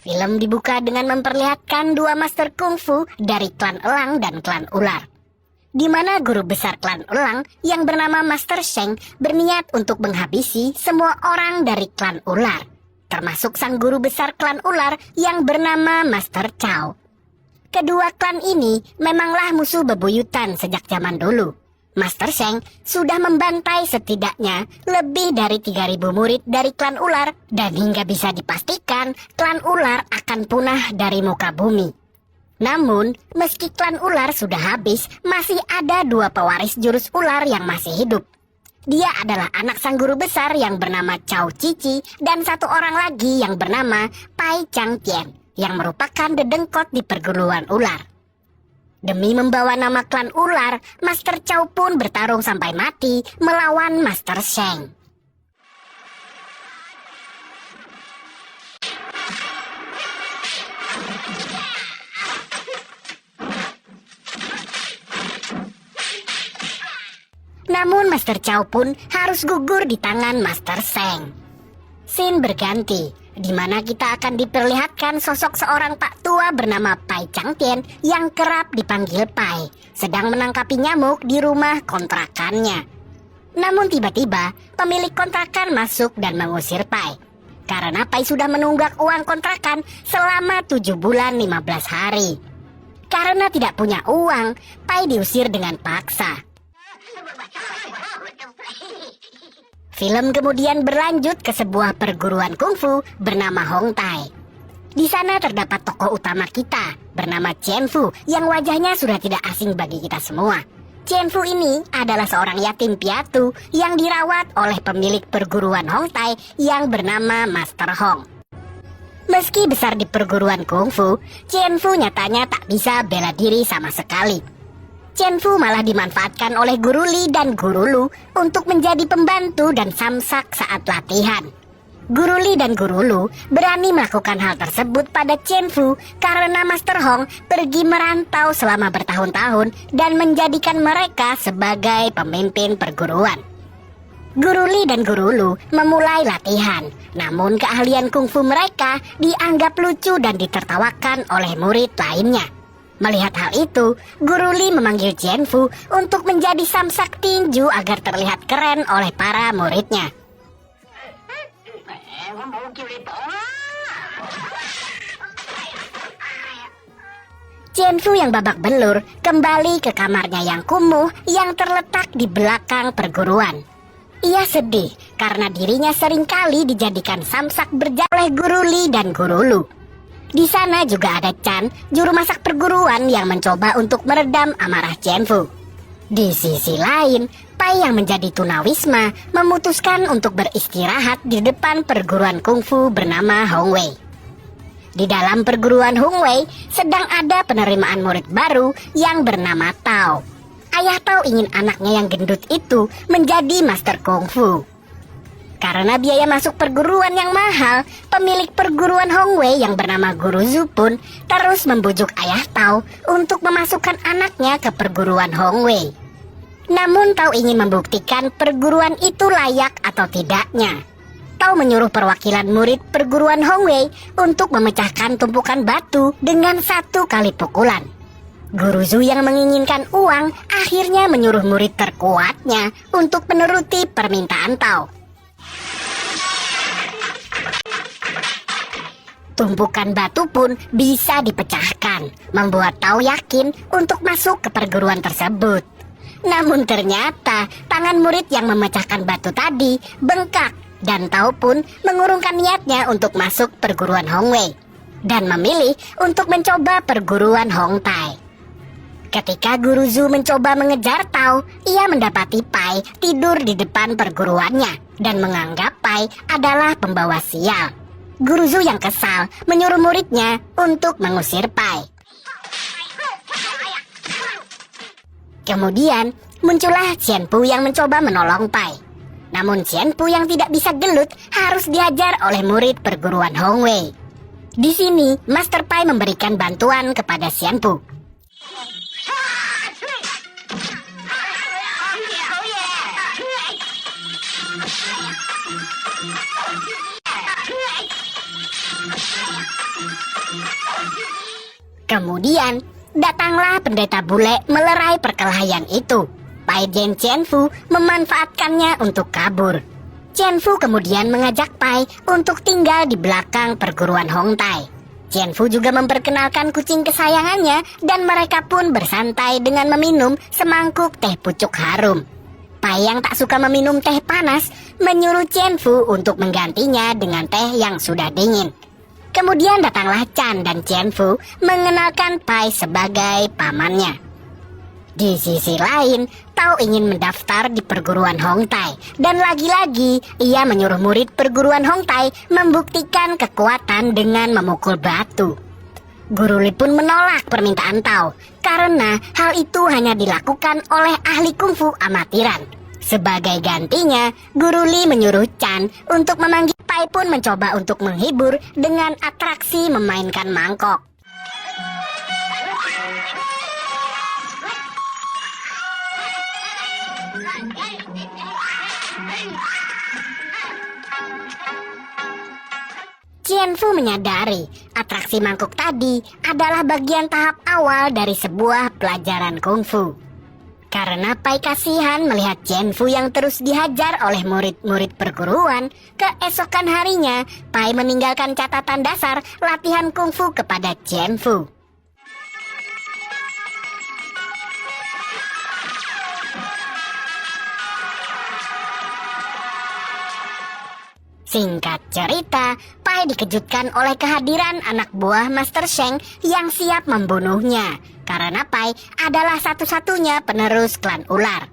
Film dibuka dengan memperlihatkan dua master kungfu dari klan elang dan klan ular, di mana guru besar klan elang yang bernama Master Sheng berniat untuk menghabisi semua orang dari klan ular, termasuk sang guru besar klan ular yang bernama Master Chow. Kedua klan ini memanglah musuh bebuyutan sejak zaman dulu. Master Sheng sudah membantai setidaknya lebih dari 3.000 murid dari klan ular, dan hingga bisa dipastikan klan ular akan punah dari muka bumi. Namun, meski klan ular sudah habis, masih ada dua pewaris jurus ular yang masih hidup. Dia adalah anak sang guru besar yang bernama Chow Cici dan satu orang lagi yang bernama Pai Chang Tian, yang merupakan dedengkot di perguruan ular. Demi membawa nama klan ular, Master Chow pun bertarung sampai mati melawan Master Sheng. Namun Master Chow pun harus gugur di tangan Master Sheng. Scene berganti, di mana kita akan diperlihatkan sosok seorang pak tua bernama Pai Chang Tian yang kerap dipanggil Pai, sedang menangkapi nyamuk di rumah kontrakannya. Namun tiba-tiba pemilik kontrakan masuk dan mengusir Pai, karena Pai sudah menunggak uang kontrakan selama 7 bulan 15 hari. Karena tidak punya uang, Pai diusir dengan paksa. Film kemudian berlanjut ke sebuah perguruan kungfu bernama Hong Tai. Di sana terdapat tokoh utama kita bernama Chen Fu yang wajahnya sudah tidak asing bagi kita semua. Chen Fu ini adalah seorang yatim piatu yang dirawat oleh pemilik perguruan Hong Tai yang bernama Master Hong. Meski besar di perguruan kungfu, Chen Fu nyatanya tak bisa bela diri sama sekali. Chen Fu malah dimanfaatkan oleh Guru Li dan Guru Lu untuk menjadi pembantu dan samsak saat latihan. Guru Li dan Guru Lu berani melakukan hal tersebut pada Chen Fu karena Master Hong pergi merantau selama bertahun-tahun dan menjadikan mereka sebagai pemimpin perguruan. Guru Li dan Guru Lu memulai latihan, namun keahlian kungfu mereka dianggap lucu dan ditertawakan oleh murid lainnya. Melihat hal itu, Guru Li memanggil Chen Fu untuk menjadi samsak tinju agar terlihat keren oleh para muridnya. Chen Fu yang babak belur kembali ke kamarnya yang kumuh yang terletak di belakang perguruan. Ia sedih karena dirinya seringkali dijadikan samsak berjala oleh Guru Li dan Guru Lu. Di sana juga ada Chan, juru masak perguruan yang mencoba untuk meredam amarah Chen Fu. Di sisi lain, Pai yang menjadi tunawisma memutuskan untuk beristirahat di depan perguruan kungfu bernama Hong Wei. Di dalam perguruan Hong Wei sedang ada penerimaan murid baru yang bernama Tao. Ayah Tao ingin anaknya yang gendut itu menjadi master kungfu. Karena biaya masuk perguruan yang mahal, pemilik perguruan Hong Wei yang bernama Guru Zhu pun terus membujuk ayah Tao untuk memasukkan anaknya ke perguruan Hong Wei. Namun Tao ingin membuktikan perguruan itu layak atau tidaknya. Tao menyuruh perwakilan murid perguruan Hong Wei untuk memecahkan tumpukan batu dengan 1 kali pukulan. Guru Zhu yang menginginkan uang akhirnya menyuruh murid terkuatnya untuk menuruti permintaan Tao. Tumpukan batu pun bisa dipecahkan, membuat Tao yakin untuk masuk ke perguruan tersebut. Namun ternyata tangan murid yang memecahkan batu tadi bengkak, dan Tao pun mengurungkan niatnya untuk masuk perguruan Hong Wei dan memilih untuk mencoba perguruan Hong Tai. Ketika Guru Zhu mencoba mengejar Tao, ia mendapati Pai tidur di depan perguruannya dan menganggap Pai adalah pembawa sial. Guru Zhu yang kesal menyuruh muridnya untuk mengusir Pai. Kemudian muncullah Chen Pu yang mencoba menolong Pai. Namun Chen Pu yang tidak bisa gelut harus diajar oleh murid perguruan Hong Wei. Di sini Master Pai memberikan bantuan kepada Chen Pu. Kemudian, datanglah pendeta bule melerai perkelahian itu. Pai dan Chen-Fu memanfaatkannya untuk kabur. Chen-Fu kemudian mengajak Pai untuk tinggal di belakang perguruan Hongtai. Chen-Fu juga memperkenalkan kucing kesayangannya dan mereka pun bersantai dengan meminum semangkuk teh pucuk harum. Pai yang tak suka meminum teh panas menyuruh Chen-Fu untuk menggantinya dengan teh yang sudah dingin. Kemudian datanglah Chan dan Chen-Fu mengenalkan Pai sebagai pamannya. Di sisi lain, Tao ingin mendaftar di perguruan Hongtai dan lagi-lagi ia menyuruh murid perguruan Hongtai membuktikan kekuatan dengan memukul batu. Guru Li pun menolak permintaan Tao karena hal itu hanya dilakukan oleh ahli kungfu amatiran. Sebagai gantinya, Guru Li menyuruh Chan untuk memanggil. Pai pun mencoba untuk menghibur dengan atraksi memainkan mangkok. Chen-Fu menyadari atraksi mangkuk tadi adalah bagian tahap awal dari sebuah pelajaran kungfu. Karena Pai kasihan melihat Chen-Fu yang terus dihajar oleh murid-murid perguruan, keesokan harinya Pai meninggalkan catatan dasar latihan kungfu kepada Chen-Fu. Singkat cerita, Pai dikejutkan oleh kehadiran anak buah Master Sheng yang siap membunuhnya, karena Pai adalah satu-satunya penerus klan ular.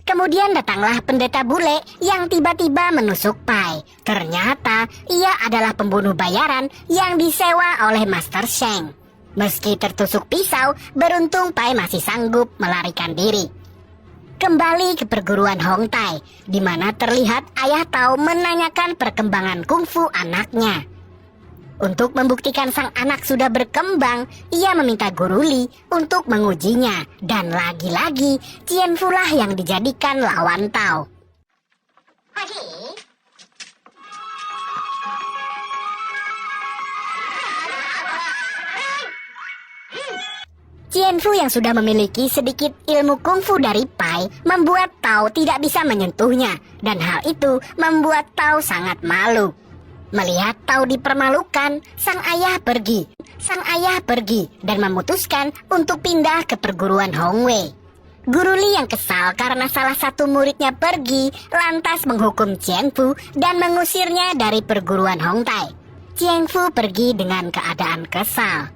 Kemudian datanglah pendeta bule yang tiba-tiba menusuk Pai. Ternyata ia adalah pembunuh bayaran yang disewa oleh Master Sheng. Meski tertusuk pisau, beruntung Pai masih sanggup melarikan diri. Kembali ke perguruan Hongtai, di mana terlihat ayah Tao menanyakan perkembangan kungfu anaknya. Untuk membuktikan sang anak sudah berkembang, ia meminta Guru Li untuk mengujinya. Dan lagi-lagi, Chen-Fu lah yang dijadikan lawan Tao. Chen-Fu yang sudah memiliki sedikit ilmu kungfu dari Pai membuat Tao tidak bisa menyentuhnya. Dan hal itu membuat Tao sangat malu. Melihat Tao dipermalukan, sang ayah pergi dan memutuskan untuk pindah ke perguruan Hongwei. Guru Li yang kesal karena salah satu muridnya pergi, lantas menghukum Chen-Fu dan mengusirnya dari perguruan Hongtai. Chen-Fu pergi dengan keadaan kesal.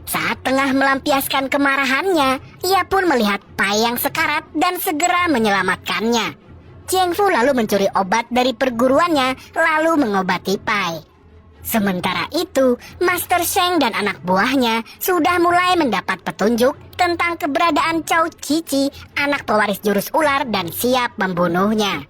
Saat tengah melampiaskan kemarahannya, ia pun melihat Pai yang sekarat dan segera menyelamatkannya. Chen-Fu lalu mencuri obat dari perguruannya, lalu mengobati Pai. Sementara itu, Master Sheng dan anak buahnya sudah mulai mendapat petunjuk tentang keberadaan Cao Cici, anak pewaris jurus ular, dan siap membunuhnya.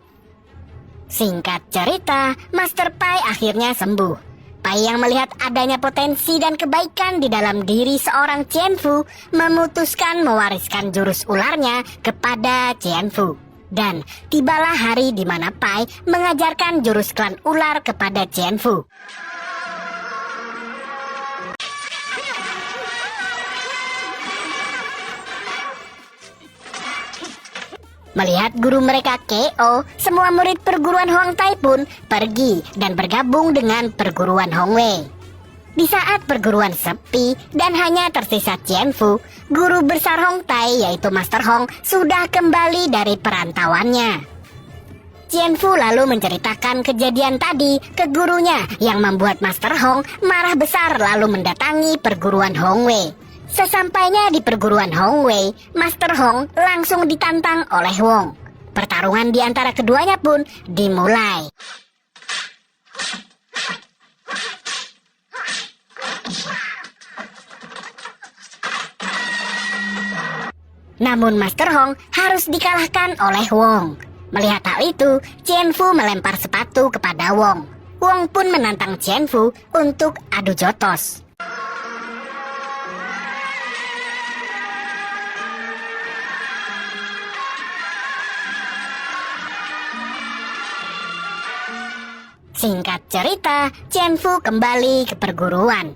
Singkat cerita, Master Pai akhirnya sembuh. Pai yang melihat adanya potensi dan kebaikan di dalam diri seorang Chen-Fu memutuskan mewariskan jurus ularnya kepada Chen-Fu. Dan tibalah hari di mana Pai mengajarkan jurus klan ular kepada Chen-Fu. Melihat guru mereka KO, semua murid perguruan Hongtai pun pergi dan bergabung dengan perguruan Hongwei. Di saat perguruan sepi dan hanya tersisa Chen-Fu, guru besar Hongtai yaitu Master Hong sudah kembali dari perantauannya. Chen-Fu lalu menceritakan kejadian tadi ke gurunya yang membuat Master Hong marah besar lalu mendatangi perguruan Hongwei. Sesampainya di perguruan Hongwei, Master Hong langsung ditantang oleh Wong. Pertarungan di antara keduanya pun dimulai. Namun Master Hong harus dikalahkan oleh Wong. Melihat hal itu, Chen-Fu melempar sepatu kepada Wong. Wong pun menantang Chen-Fu untuk adu jotos. Singkat cerita, Qianfu kembali ke perguruan.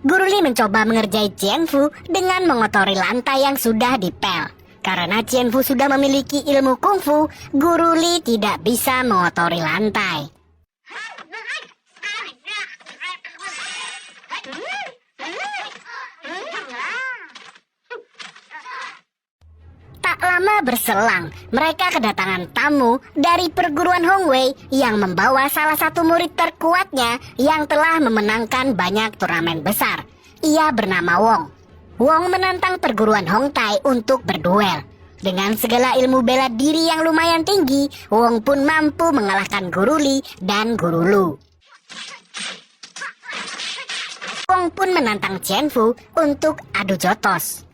Guru Li mencoba mengerjai Qianfu dengan mengotori lantai yang sudah dipel. Karena Qianfu sudah memiliki ilmu kungfu, Guru Li tidak bisa mengotori lantai. Tak lama berselang, mereka kedatangan tamu dari perguruan Hongwei yang membawa salah satu murid terkuatnya yang telah memenangkan banyak turnamen besar. Ia bernama Wong. Wong menantang perguruan Hongtai untuk berduel. Dengan segala ilmu bela diri yang lumayan tinggi, Wong pun mampu mengalahkan Guru Li dan Guru Lu. Wong pun menantang Qianfu untuk adu jotos.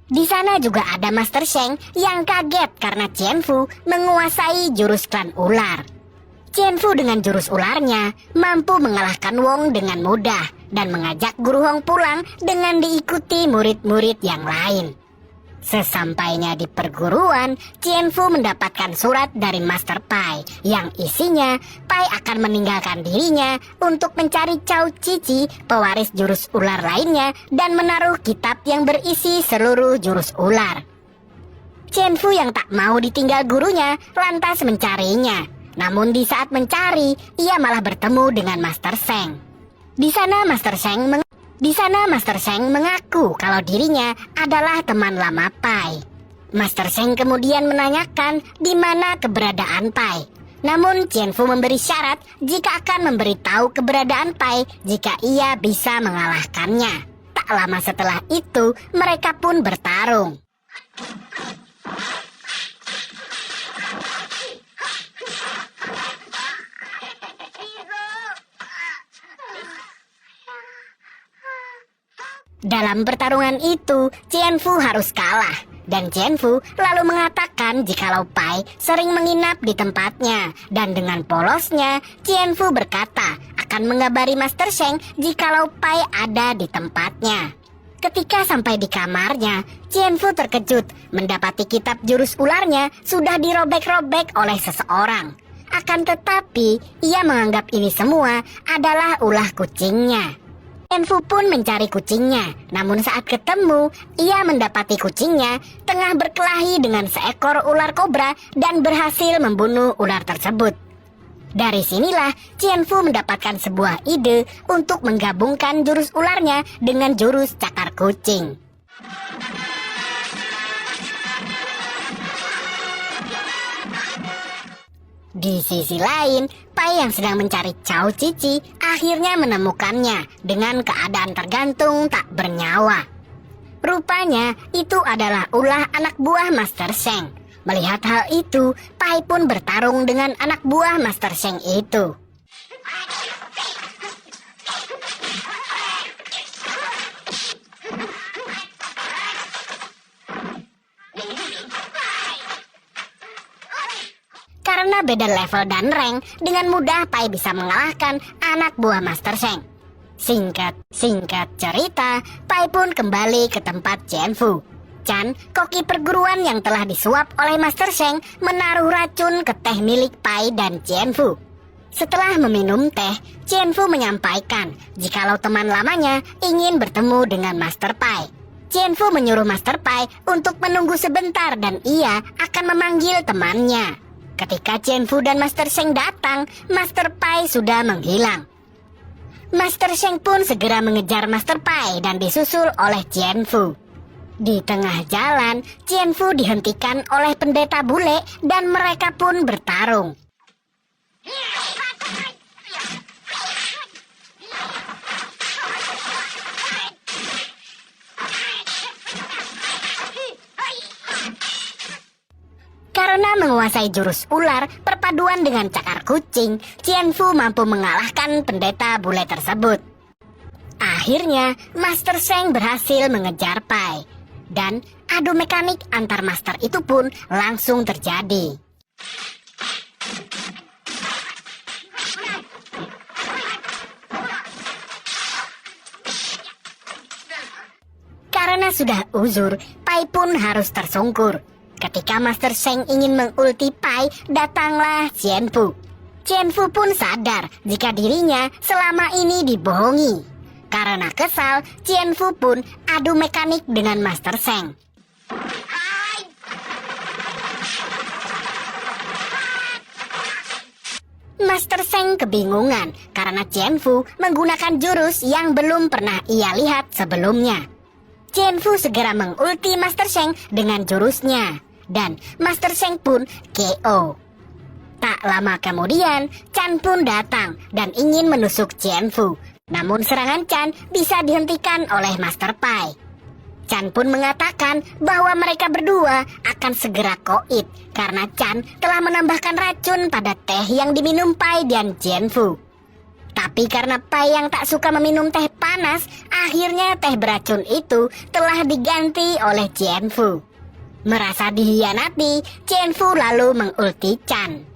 Di sana juga ada Master Sheng yang kaget karena Qianfu menguasai jurus klan ular. Qianfu dengan jurus ularnya mampu mengalahkan Wong dengan mudah dan mengajak Guru Hong pulang dengan diikuti murid-murid yang lain. Sesampainya di perguruan, Qianfu mendapatkan surat dari Master Pai yang isinya Pai akan meninggalkan dirinya untuk mencari Cao Cici, pewaris jurus ular lainnya, dan menaruh kitab yang berisi seluruh jurus ular. Qianfu yang tak mau ditinggal gurunya lantas mencarinya. Namun di saat mencari, ia malah bertemu dengan Master Sheng. Di sana Master Sheng mengaku kalau dirinya adalah teman lama Pai. Master Sheng kemudian menanyakan di mana keberadaan Pai. Namun Qianfu memberi syarat jika akan memberitahu keberadaan Pai jika ia bisa mengalahkannya. Tak lama setelah itu, mereka pun bertarung. Dalam pertarungan itu, Qianfu harus kalah. Dan Qianfu lalu mengatakan jikalau Pai sering menginap di tempatnya. Dan dengan polosnya, Qianfu berkata akan mengabari Master Sheng jikalau Pai ada di tempatnya. Ketika sampai di kamarnya, Qianfu terkejut mendapati kitab jurus ularnya sudah dirobek-robek oleh seseorang. Akan tetapi, ia menganggap ini semua adalah ulah kucingnya. Qianfu pun mencari kucingnya, namun saat ketemu, ia mendapati kucingnya tengah berkelahi dengan seekor ular kobra dan berhasil membunuh ular tersebut. Dari sinilah Qianfu mendapatkan sebuah ide untuk menggabungkan jurus ularnya dengan jurus cakar kucing. Di sisi lain, Pai yang sedang mencari Cao Cici akhirnya menemukannya dengan keadaan tergantung tak bernyawa. Rupanya itu adalah ulah anak buah Master Sheng. Melihat hal itu, Pai pun bertarung dengan anak buah Master Sheng itu. Karena beda level dan rank, dengan mudah Pai bisa mengalahkan anak buah Master Sheng. Singkat cerita, Pai pun kembali ke tempat Qianfu. Chan, koki perguruan yang telah disuap oleh Master Sheng, menaruh racun ke teh milik Pai dan Qianfu. Setelah meminum teh, Qianfu menyampaikan jikalau teman lamanya ingin bertemu dengan Master Pai. Qianfu menyuruh Master Pai untuk menunggu sebentar dan ia akan memanggil temannya. Ketika Qianfu dan Master Sheng datang, Master Pai sudah menghilang. Master Sheng pun segera mengejar Master Pai dan disusul oleh Qianfu. Di tengah jalan, Qianfu dihentikan oleh pendeta bule dan mereka pun bertarung. Karena menguasai jurus ular perpaduan dengan cakar kucing, Qianfu mampu mengalahkan pendeta bule tersebut. Akhirnya, Master Sheng berhasil mengejar Pai. Dan adu mekanik antar master itu pun langsung terjadi. sudah uzur, Pai pun harus tersungkur. Ketika Master Sheng ingin mengulti Pai, datanglah Qianfu. Qianfu pun sadar jika dirinya selama ini dibohongi. Karena kesal, Qianfu pun adu mekanik dengan Master Sheng. Master Sheng kebingungan karena Qianfu menggunakan jurus yang belum pernah ia lihat sebelumnya. Qianfu segera mengulti Master Sheng dengan jurusnya, dan Master Sheng pun KO. Tak lama kemudian, Chan pun datang dan ingin menusuk Qianfu. Namun serangan Chan bisa dihentikan oleh Master Pai. Chan pun mengatakan bahwa mereka berdua akan segera koit karena Chan telah menambahkan racun pada teh yang diminum Pai dan Qianfu. Tapi karena Pai yang tak suka meminum teh panas, akhirnya teh beracun itu telah diganti oleh Qianfu. Merasa dihianati, Qianfu lalu mengulti Chan.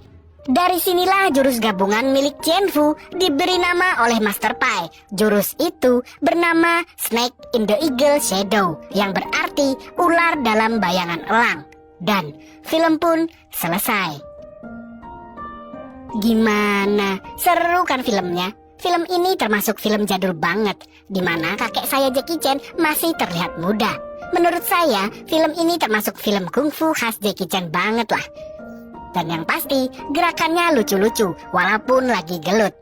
Dari sinilah jurus gabungan milik Qianfu diberi nama oleh Master Pai. Jurus itu bernama Snake in the Eagle Shadow, yang berarti ular dalam bayangan elang. Dan film pun selesai. Gimana? Seru kan filmnya? Film ini termasuk film jadul banget, di mana kakek saya Jackie Chan masih terlihat muda. Menurut saya, film ini termasuk film kungfu khas Jackie Chan banget lah. Dan yang pasti, gerakannya lucu-lucu walaupun lagi gelut.